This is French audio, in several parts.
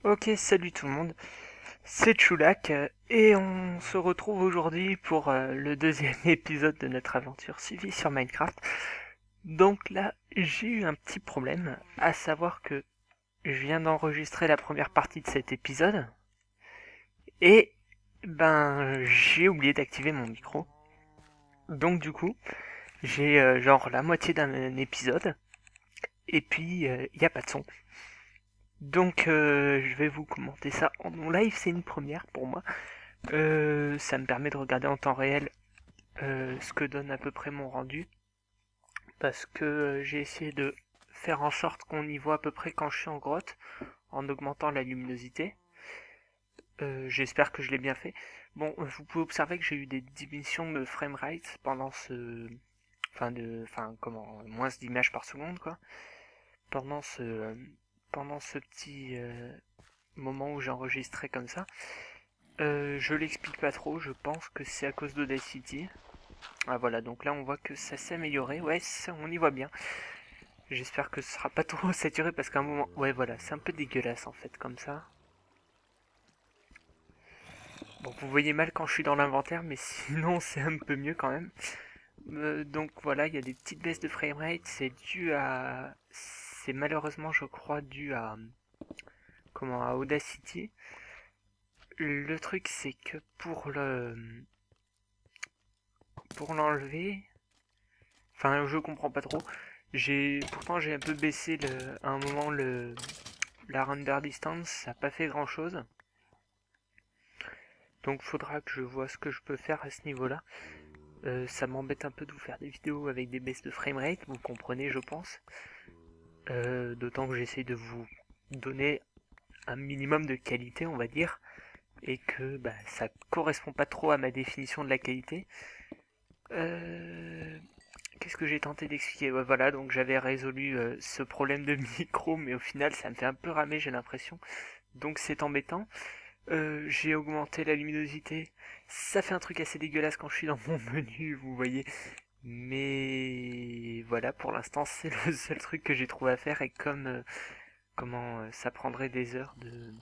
Ok, salut tout le monde, c'est Choulak et on se retrouve aujourd'hui pour le deuxième épisode de notre aventure suivie sur Minecraft. Donc là, j'ai eu un petit problème, à savoir que je viens d'enregistrer la première partie de cet épisode et j'ai oublié d'activer mon micro. Donc du coup, j'ai genre la moitié d'un épisode et puis il n'y a pas de son. Donc je vais vous commenter ça en mon live, c'est une première pour moi. Ça me permet de regarder en temps réel ce que donne à peu près mon rendu. Parce que j'ai essayé de faire en sorte qu'on y voit à peu près quand je suis en grotte, en augmentant la luminosité. J'espère que je l'ai bien fait. Bon, vous pouvez observer que j'ai eu des diminutions de framerate pendant ce... comment... moins d'images par seconde, quoi. Pendant ce... pendant ce petit moment où j'ai enregistré comme ça. Je l'explique pas trop, je pense que c'est à cause d'Audacity. Ah voilà, donc là on voit que ça s'est amélioré, ouais, on y voit bien. J'espère que ce sera pas trop saturé parce qu'à un moment... Ouais voilà, c'est un peu dégueulasse en fait comme ça. Bon, vous voyez mal quand je suis dans l'inventaire, mais sinon c'est un peu mieux quand même. Donc voilà, il y a des petites baisses de framerate, c'est dû à... C'est malheureusement je crois dû à... Comment, à Audacity. Le truc c'est que pour l'enlever... Enfin, je comprends pas trop. Pourtant j'ai un peu baissé à un moment la render distance, ça n'a pas fait grand chose. Donc faudra que je vois ce que je peux faire à ce niveau-là. Ça m'embête un peu de vous faire des vidéos avec des baisses de framerate, vous comprenez je pense. D'autant que j'essaie de vous donner un minimum de qualité on va dire. Et que ça correspond pas trop à ma définition de la qualité. Qu'est-ce que j'ai tenté d'expliquer? Ouais, voilà, donc j'avais résolu ce problème de micro, mais au final ça me fait un peu ramer, j'ai l'impression. Donc c'est embêtant. J'ai augmenté la luminosité. Ça fait un truc assez dégueulasse quand je suis dans mon menu, vous voyez. Mais voilà, pour l'instant c'est le seul truc que j'ai trouvé à faire. Et comme ça prendrait des heures de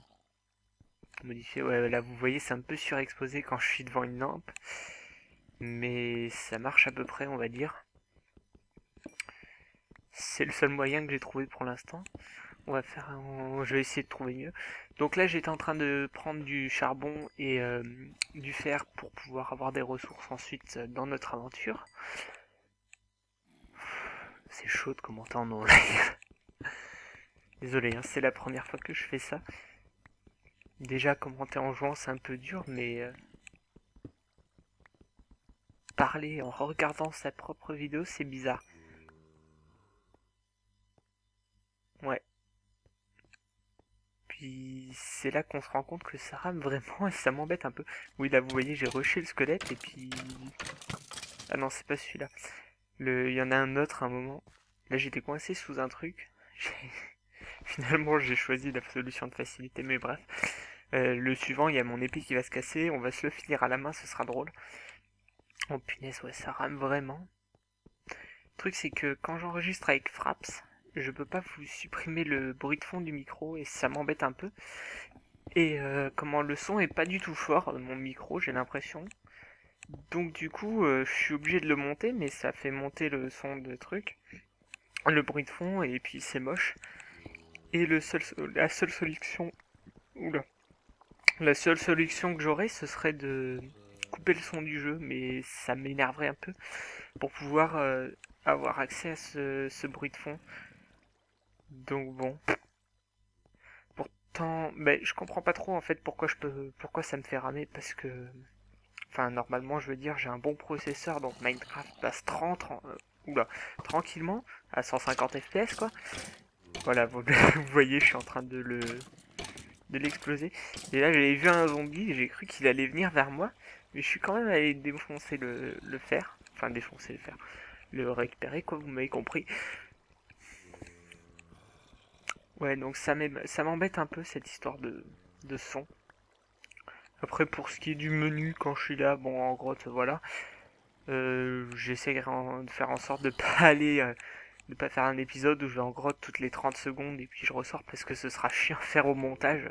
modifier. Ouais, là vous voyez, c'est un peu surexposé quand je suis devant une lampe. Mais ça marche à peu près, on va dire. C'est le seul moyen que j'ai trouvé pour l'instant. Je vais essayer de trouver mieux. Donc là, j'étais en train de prendre du charbon et du fer pour pouvoir avoir des ressources ensuite dans notre aventure. C'est chaud de commenter en live. Désolé, hein, c'est la première fois que je fais ça. Déjà, commenter en jouant, c'est un peu dur, mais parler en regardant sa propre vidéo, c'est bizarre. Ouais. Puis c'est là qu'on se rend compte que ça rame vraiment et ça m'embête un peu. Oui, là, vous voyez, j'ai rushé le squelette et puis... Ah non, c'est pas celui-là. Il y en a un autre à un moment. Là, j'étais coincé sous un truc. Finalement, j'ai choisi la solution de facilité, mais bref. Le suivant, il y a mon épée qui va se casser. On va se le finir à la main, ce sera drôle. Oh punaise, ouais, ça rame vraiment. Le truc, c'est que quand j'enregistre avec Fraps, je peux pas vous supprimer le bruit de fond du micro et ça m'embête un peu. Et comment le son est pas du tout fort, mon micro, j'ai l'impression. Donc du coup, je suis obligé de le monter, mais ça fait monter le son de truc, le bruit de fond, et puis c'est moche. Et la seule solution, oula, la seule solution que j'aurais, ce serait de couper le son du jeu, mais ça m'énerverait un peu pour pouvoir avoir accès à ce bruit de fond. Donc bon, pourtant, je comprends pas trop en fait pourquoi ça me fait ramer parce que, enfin normalement je veux dire j'ai un bon processeur donc Minecraft passe tranquillement à 150 fps quoi. Voilà, vous voyez, je suis en train de l'exploser. Et là, j'avais vu un zombie, j'ai cru qu'il allait venir vers moi, mais je suis quand même allé défoncer le fer. Enfin, défoncer le fer. Le récupérer, quoi, vous m'avez compris. Ouais, donc ça m'embête un peu cette histoire de son. Après, pour ce qui est du menu, quand je suis là, bon, en grotte, voilà. J'essaie de faire en sorte de pas aller de pas faire un épisode où je vais en grotte toutes les 30 secondes et puis je ressors parce que ce sera chiant à faire au montage,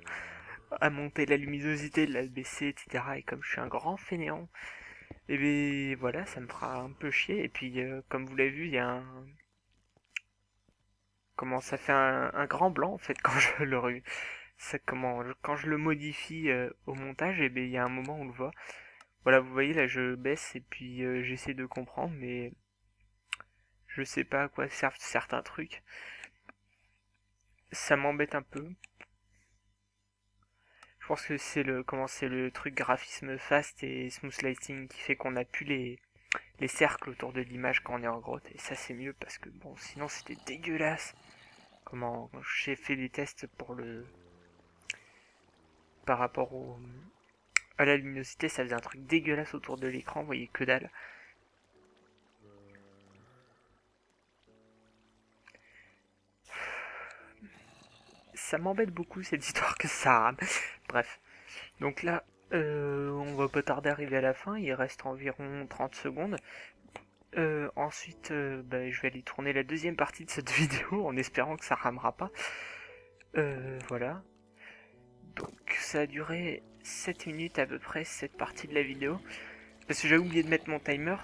à monter la luminosité, de la baisser, etc. Et comme je suis un grand fainéant, et bien voilà, ça me fera un peu chier. Et puis comme vous l'avez vu, il y a un... Comment ça fait un grand blanc en fait quand je quand je le modifie au montage, et bien il y a un moment où on le voit. Voilà, vous voyez là, je baisse et puis j'essaie de comprendre, mais je sais pas à quoi servent certains trucs. Ça m'embête un peu. Je pense que c'est le truc graphisme fast et smooth lighting qui fait qu'on a plus les cercles autour de l'image quand on est en grotte. Et ça c'est mieux parce que bon, sinon c'était dégueulasse. Comment j'ai fait des tests par rapport à la luminosité, ça faisait un truc dégueulasse autour de l'écran, vous voyez que dalle. Ça m'embête beaucoup cette histoire que ça rame. Bref. Donc là, on va pas tarder à arriver à la fin, il reste environ 30 secondes. Ensuite, je vais aller tourner la deuxième partie de cette vidéo en espérant que ça ramera pas. Voilà. Donc ça a duré 7 minutes à peu près cette partie de la vidéo. Parce que j'ai oublié de mettre mon timer.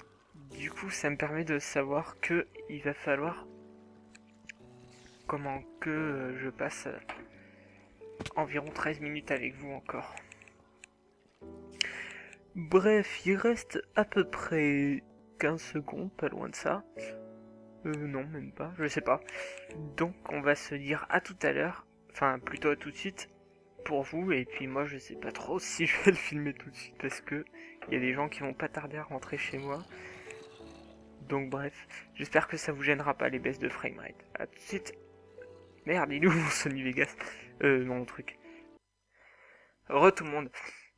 Du coup ça me permet de savoir que il va falloir comment que je passe environ 13 minutes avec vous encore. Bref, il reste à peu près 15 secondes, pas loin de ça. Non, même pas, je sais pas. Donc on va se dire à tout à l'heure, enfin plutôt à tout de suite pour vous, et puis moi je sais pas trop si je vais le filmer tout de suite parce que il y a des gens qui vont pas tarder à rentrer chez moi. Donc bref, j'espère que ça vous gênera pas les baisses de framerate. À tout de suite. Merde, il est où mon Sony Vegas mon truc. Tout le monde.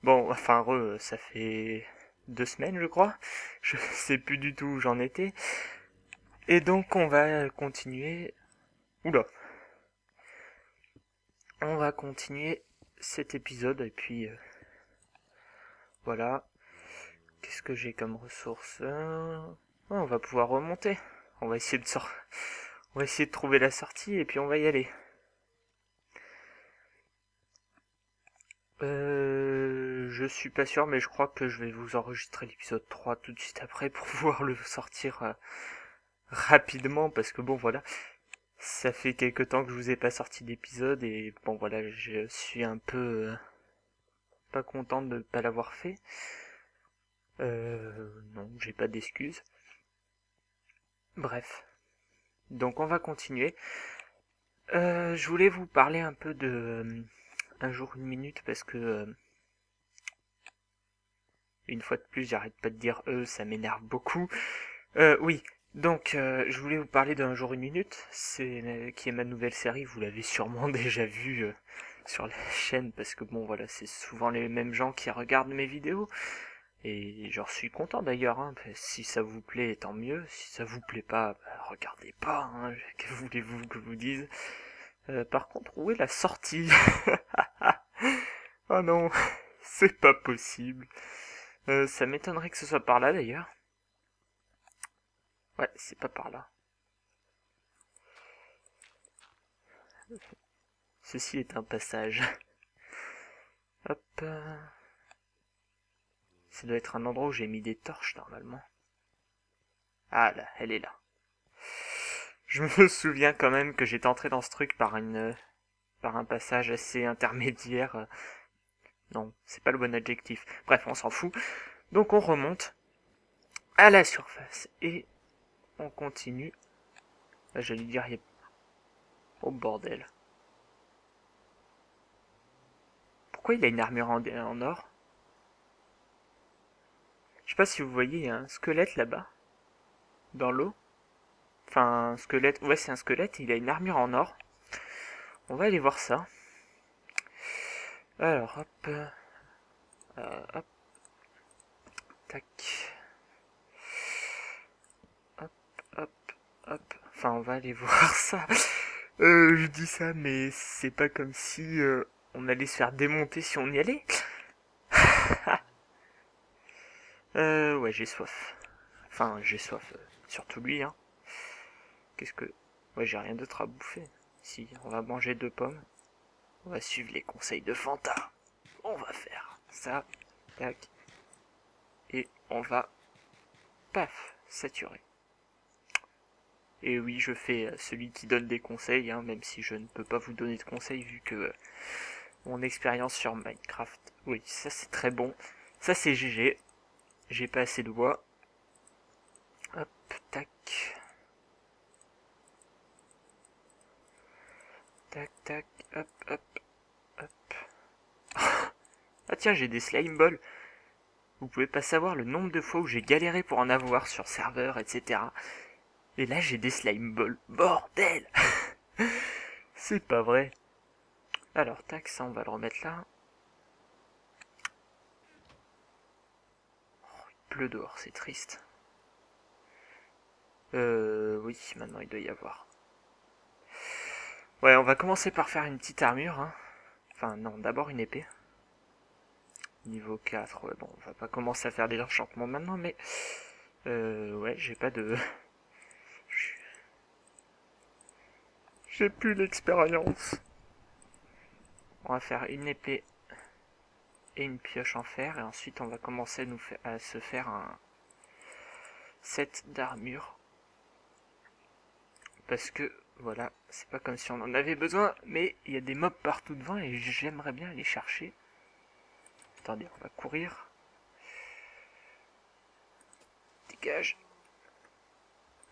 Bon, enfin ça fait 2 semaines je crois. Je sais plus du tout où j'en étais. Et donc on va continuer. Oula. On va continuer cet épisode et puis voilà. Qu'est-ce que j'ai comme ressources on va pouvoir remonter. On va essayer on va essayer de trouver la sortie et puis on va y aller. Je suis pas sûr, mais je crois que je vais vous enregistrer l'épisode 3 tout de suite après pour pouvoir le sortir rapidement parce que bon voilà, ça fait quelque temps que je vous ai pas sorti d'épisode et bon voilà, je suis un peu pas content de ne pas l'avoir fait. Non, j'ai pas d'excuses. Bref, donc on va continuer. Je voulais vous parler un peu de un jour une minute parce que une fois de plus, j'arrête pas de dire ça m'énerve beaucoup. Oui, donc je voulais vous parler d'un jour une minute, qui est ma nouvelle série, vous l'avez sûrement déjà vu sur la chaîne parce que bon voilà, c'est souvent les mêmes gens qui regardent mes vidéos. Et j'en suis content d'ailleurs, hein. Si ça vous plaît, tant mieux. Si ça vous plaît pas, regardez pas, hein. Que voulez-vous que je vous dise? Par contre, où est la sortie? Oh non, c'est pas possible. Ça m'étonnerait que ce soit par là d'ailleurs. Ouais, c'est pas par là. Ceci est un passage. Hop. Ça doit être un endroit où j'ai mis des torches normalement. Ah là, elle est là. Je me souviens quand même que j'étais entré dans ce truc par un passage assez intermédiaire. Non, c'est pas le bon adjectif. Bref, on s'en fout. Donc on remonte à la surface et on continue. Là, j'allais dire, oh bordel. Pourquoi il a une armure en or? Je sais pas si vous voyez, il y a un squelette là-bas, dans l'eau. Enfin, un squelette, ouais c'est un squelette, il a une armure en or. On va aller voir ça. Alors, hop. Hop. Tac. Hop, hop, hop. Enfin, on va aller voir ça. Je dis ça, mais c'est pas comme si on allait se faire démonter si on y allait. Ouais, j'ai soif. Enfin, j'ai soif. Surtout lui, hein. Qu'est-ce que... Ouais, j'ai rien d'autre à bouffer. Si, on va manger 2 pommes. On va suivre les conseils de Fanta. On va faire ça, tac. Et on va, paf, saturer. Et oui, je fais celui qui donne des conseils, hein, même si je ne peux pas vous donner de conseils vu que mon expérience sur Minecraft... Oui, ça c'est très bon. Ça c'est GG. J'ai pas assez de bois. Hop, tac. Tac, tac, hop, hop, hop. Ah tiens, j'ai des slime balls. Vous pouvez pas savoir le nombre de fois où j'ai galéré pour en avoir sur serveur, etc. Et là, j'ai des slime balls. Bordel. C'est pas vrai. Alors, tac, ça, on va le remettre là. Oh, il pleut dehors, c'est triste. Oui, maintenant il doit y avoir. Ouais, on va commencer par faire une petite armure, hein. Enfin, non, d'abord une épée. Niveau 4, ouais, bon, on va pas commencer à faire des enchantements maintenant, mais... ouais, j'ai pas de... J'ai plus l'expérience. On va faire une épée et une pioche en fer, et ensuite on va commencer à se faire un set d'armure. Parce que, voilà, c'est pas comme si on en avait besoin, mais il y a des mobs partout devant et j'aimerais bien aller chercher. Attendez, on va courir. Dégage.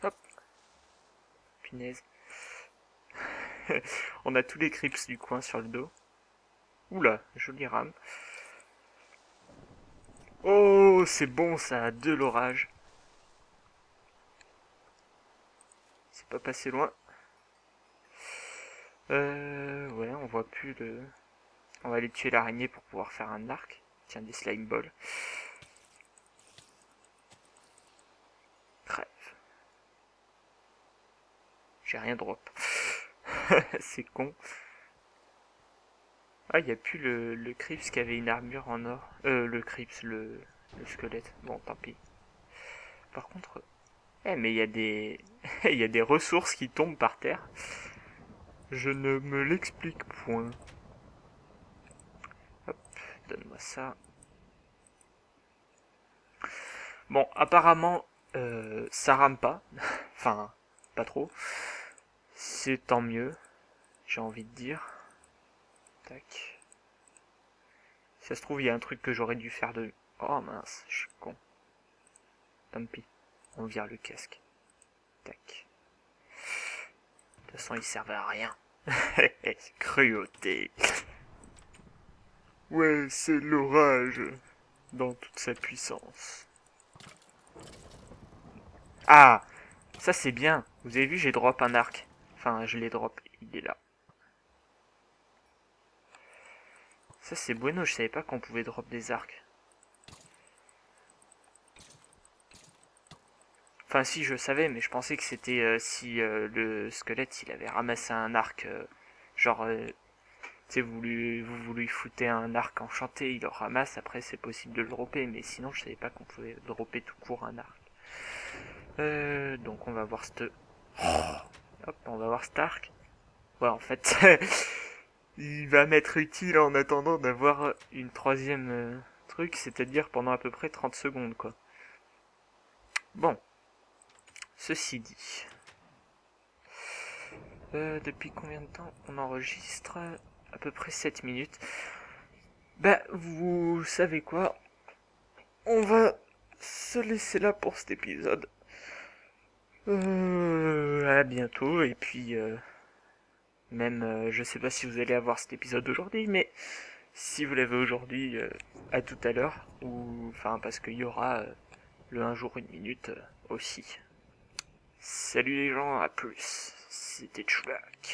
Hop. Punaise. On a tous les creeps du coin sur le dos. Oula, jolie rame. Oh, c'est bon ça, de l'orage. C'est pas passé loin. Ouais, on voit plus le... On va aller tuer l'araignée pour pouvoir faire un arc. Tiens, des slime balls. Crève. J'ai rien drop. C'est con. Ah, il n'y a plus le Crips qui avait une armure en or. Le Crips, le squelette. Bon, tant pis. Par contre... mais il y a des... il y a des ressources qui tombent par terre. Je ne me l'explique point. Hop, donne-moi ça. Bon, apparemment, ça rame pas. Enfin, pas trop. C'est tant mieux, j'ai envie de dire. Tac. Si ça se trouve, il y a un truc que j'aurais dû faire de... Oh mince, je suis con. Tant pis. On vire le casque. Tac. De toute façon, il servait à rien. Cruauté. Ouais, c'est l'orage. Dans toute sa puissance. Ah, ça c'est bien. Vous avez vu, j'ai drop un arc. Enfin, je l'ai drop. Il est là. Ça c'est bueno, je savais pas qu'on pouvait drop des arcs. Enfin si, je savais, mais je pensais que c'était si le squelette il avait ramassé un arc, genre, tu sais, vous lui foutez un arc enchanté, il le ramasse, après c'est possible de le dropper, mais sinon je savais pas qu'on pouvait dropper tout court un arc. Donc on va voir cette... Hop, on va voir cet arc. Ouais, en fait, il va m'être utile en attendant d'avoir une troisième truc, c'est-à-dire pendant à peu près 30 secondes, quoi. Bon. Ceci dit, depuis combien de temps on enregistre? À peu près 7 minutes. Bah, vous savez quoi? On va se laisser là pour cet épisode. À bientôt, et puis, même, je sais pas si vous allez avoir cet épisode aujourd'hui, mais si vous l'avez aujourd'hui, à tout à l'heure, ou, enfin, parce qu'il y aura le un jour, une minute aussi. Salut les gens, à plus. C'était Chulak.